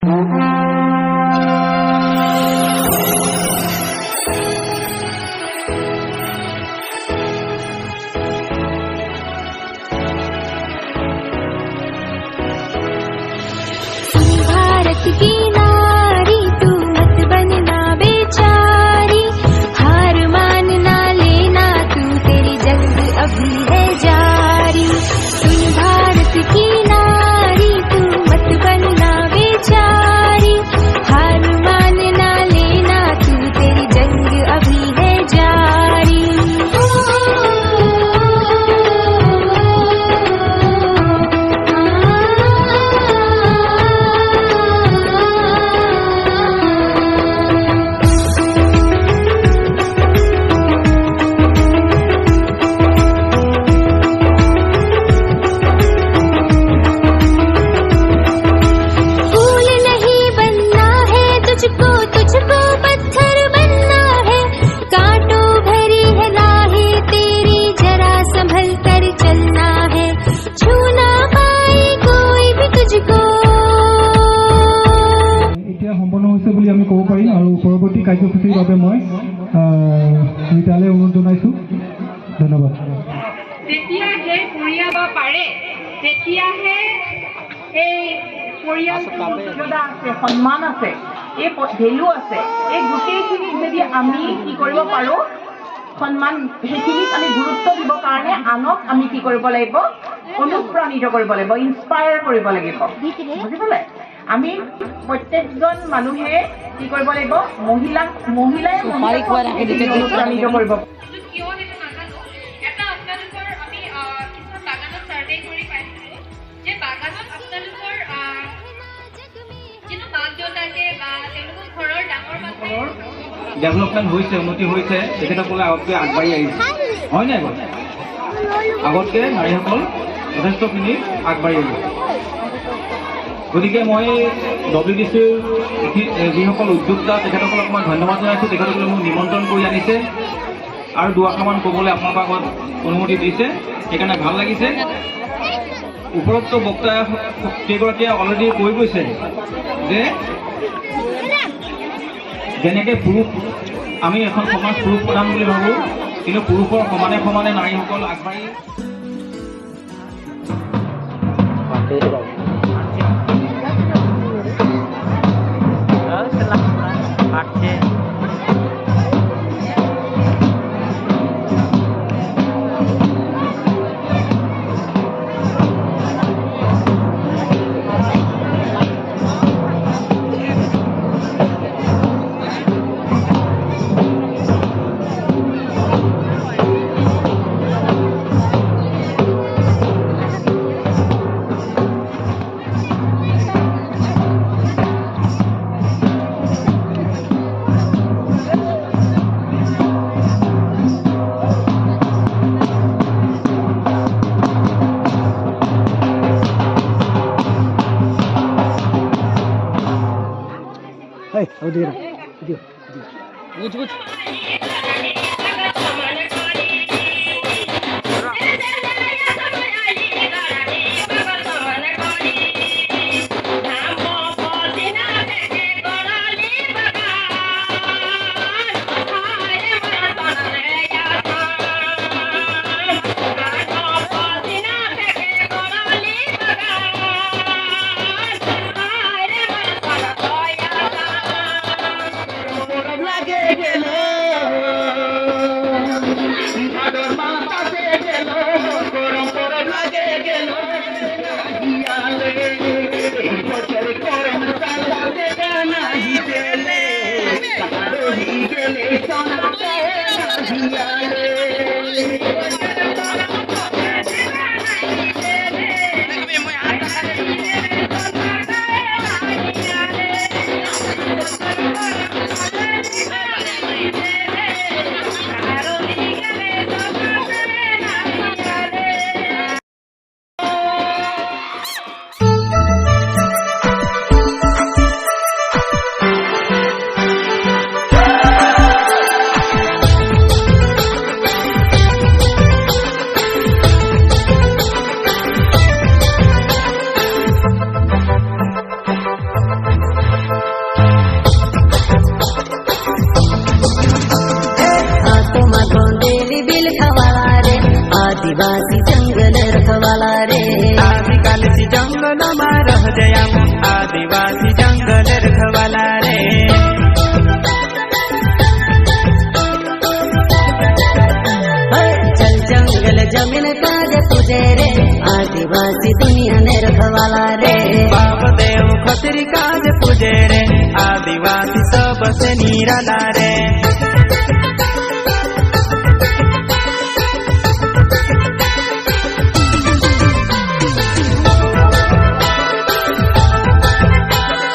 भारत की नारी तू मत बनना बेचारी, हार मानना लेना तू, तेरी जंग अभी है जारी। सुन भारत की नारी तू मत बनना बेचारी, हार मानना लेना तू, तेरी जंग अभी है जारी। तुझको पत्थर बनना है, कांटों भरी है राहें तेरी, जरा संभल कर चलना है, छू ना पाए कोई भी तुझको। এতিয়া সম্পন্ন হৈছে বুলি আমি ক'ব পাৰিম আৰু পৰৱৰ্তী কাৰ্যসূচীৰ বাবে মই বিদ্যালয় অনুৰোধ জনাইছো। ধন্যবাদ। যেতিয়া সেই পৰিয়াব পাৰে তেতিয়াহে এই পৰিয়ালটোৰ মৰ্যাদা আছে, সন্মান আছে, এই ভেলু আছে। এই গোটেইখিনি যদি আমি কি কৰিব পাৰোঁ, সন্মান সেইখিনিক আমি গুৰুত্ব দিব কাৰণে আনক আমি কি কৰিব লাগিব, অনুপ্ৰাণিত কৰিব লাগিব, ইনস্পায়াৰ কৰিব লাগিব। বুজি পালে? আমি প্ৰত্যেকজন মানুহে কি কৰিব লাগিব, মহিলাই অনুপ্ৰাণিত কৰিব। ডেভেলপমেণ্ট হৈছে, উন্নতি হৈছে, তেখেতসকলে আগতকৈ আগবাঢ়ি আহিছে, হয় নাই বাৰু? আগতকৈ নাৰীসকল যথেষ্টখিনি আগবাঢ়ি আহিছে। গতিকে মই WDCৰ যিসকল উদ্যোক্তা তেখেতসকলক মই ধন্যবাদ জনাইছোঁ। তেখেতসকলে মোক নিমন্ত্ৰণ কৰি আনিছে আৰু দুআষাৰমান ক'বলৈ আপোনালোকৰ আগত অনুমতি দিছে, সেইকাৰণে ভাল লাগিছে। উপৰোক্ত বক্তা কেইগৰাকীয়ে অলৰেডি কৈ গৈছে যে যেনেকৈ পুৰুষ, আমি এখন সমাজ পুৰুষ প্ৰধান বুলি ভাবোঁ, কিন্তু পুৰুষৰ সমানে সমানে নাৰীসকল আগবাঢ়ি Good. आदिवासी जंगल रखवाला रे आदिकाल से जंगल में रह जया आदिवासी जंगल रखवाला रे चल जंगल जमीन काज तुझे रे आदिवासी दुनिया ने रखवाला रे बाप देव खतरी काज पूजे रे आदिवासी सबसे निराला रे